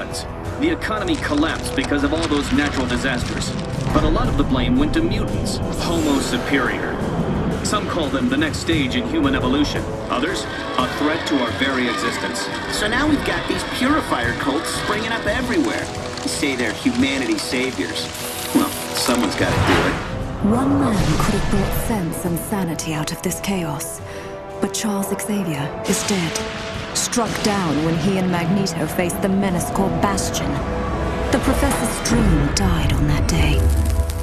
floods. The economy collapsed because of all those natural disasters. But a lot of the blame went to mutants, Homo superior. Some call them the next stage in human evolution. Others, a threat to our very existence. So now we've got these purifier cults springing up everywhere. They say they're humanity saviors. Well, someone's got to do it. One man could have brought sense and sanity out of this chaos. But Charles Xavier is dead. Struck down when he and Magneto faced the menace called Bastion. The Professor's dream died on that day.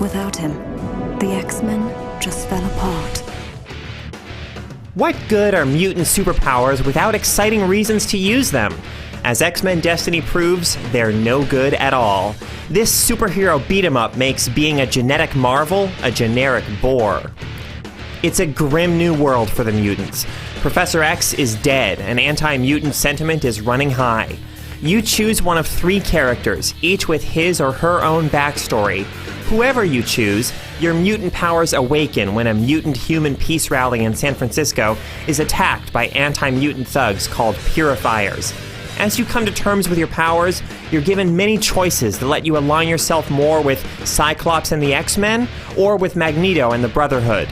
Without him, the X-Men just fell apart. What good are mutant superpowers without exciting reasons to use them? As X-Men Destiny proves, they're no good at all. This superhero beat-em-up makes being a genetic marvel a generic bore. It's a grim new world for the mutants. Professor X is dead, and anti-mutant sentiment is running high. You choose one of 3 characters, each with his or her own backstory. Whoever you choose, your mutant powers awaken when a mutant-human peace rally in San Francisco is attacked by anti-mutant thugs called Purifiers. As you come to terms with your powers, you're given many choices that let you align yourself more with Cyclops and the X-Men, or with Magneto and the Brotherhood.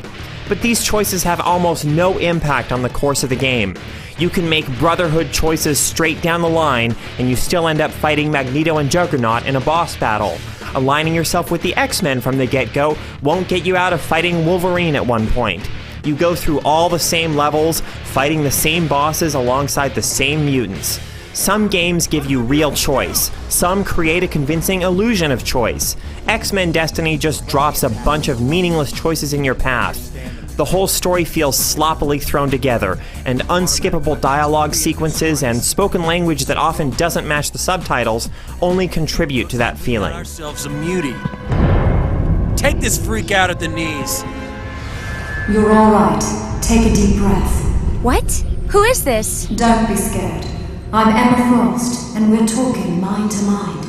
But these choices have almost no impact on the course of the game. You can make Brotherhood choices straight down the line, and you still end up fighting Magneto and Juggernaut in a boss battle. Aligning yourself with the X-Men from the get-go won't get you out of fighting Wolverine at one point. You go through all the same levels, fighting the same bosses alongside the same mutants. Some games give you real choice. Some create a convincing illusion of choice. X-Men Destiny just drops a bunch of meaningless choices in your path. The whole story feels sloppily thrown together, and unskippable dialogue sequences and spoken language that often doesn't match the subtitles only contribute to that feeling. Ourselves a mutie. Take this freak out at the knees. You're all right. Take a deep breath. What? Who is this? Don't be scared. I'm Emma Frost, and we're talking mind to mind.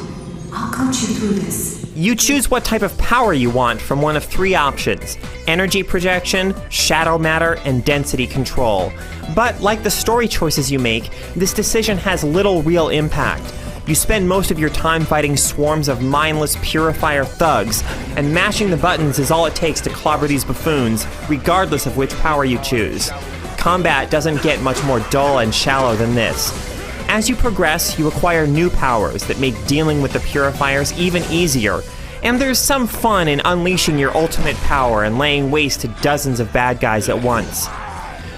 I'll coach you through this. You choose what type of power you want from one of 3 options: energy projection, shadow matter, and density control. But like the story choices you make, this decision has little real impact. You spend most of your time fighting swarms of mindless purifier thugs, and mashing the buttons is all it takes to clobber these buffoons, regardless of which power you choose. Combat doesn't get much more dull and shallow than this. As you progress, you acquire new powers that make dealing with the Purifiers even easier, and there's some fun in unleashing your ultimate power and laying waste to dozens of bad guys at once.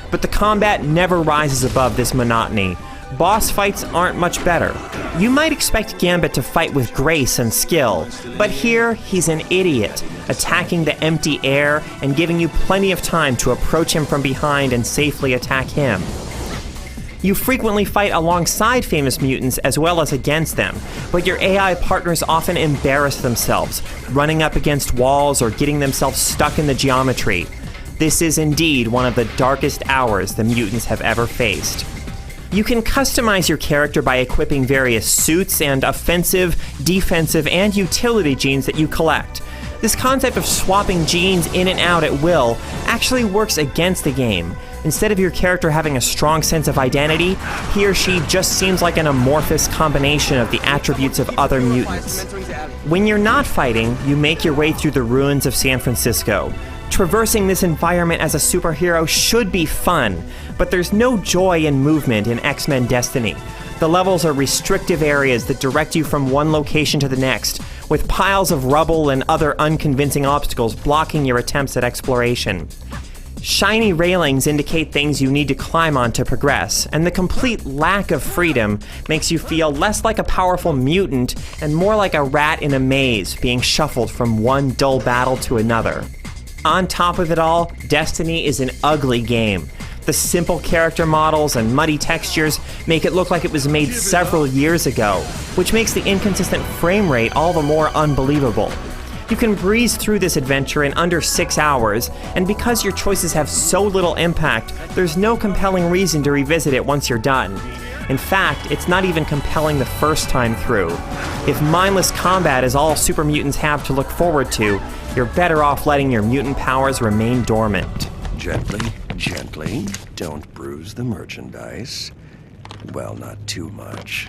But the combat never rises above this monotony. Boss fights aren't much better. You might expect Gambit to fight with grace and skill, but here he's an idiot, attacking the empty air and giving you plenty of time to approach him from behind and safely attack him. You frequently fight alongside famous mutants as well as against them, but your AI partners often embarrass themselves, running up against walls or getting themselves stuck in the geometry. This is indeed one of the darkest hours the mutants have ever faced. You can customize your character by equipping various suits and offensive, defensive, and utility genes that you collect. This concept of swapping genes in and out at will actually works against the game. Instead of your character having a strong sense of identity, he or she just seems like an amorphous combination of the attributes of other mutants. When you're not fighting, you make your way through the ruins of San Francisco. Traversing this environment as a superhero should be fun, but there's no joy in movement in X-Men Destiny. The levels are restrictive areas that direct you from one location to the next, with piles of rubble and other unconvincing obstacles blocking your attempts at exploration. Shiny railings indicate things you need to climb on to progress, and the complete lack of freedom makes you feel less like a powerful mutant and more like a rat in a maze being shuffled from one dull battle to another. On top of it all, Destiny is an ugly game. The simple character models and muddy textures make it look like it was made several years ago, which makes the inconsistent frame rate all the more unbelievable. You can breeze through this adventure in under 6 hours, and because your choices have so little impact, there's no compelling reason to revisit it once you're done. In fact, it's not even compelling the first time through. If mindless combat is all super mutants have to look forward to, you're better off letting your mutant powers remain dormant. Gently, gently. Don't bruise the merchandise. Well, not too much.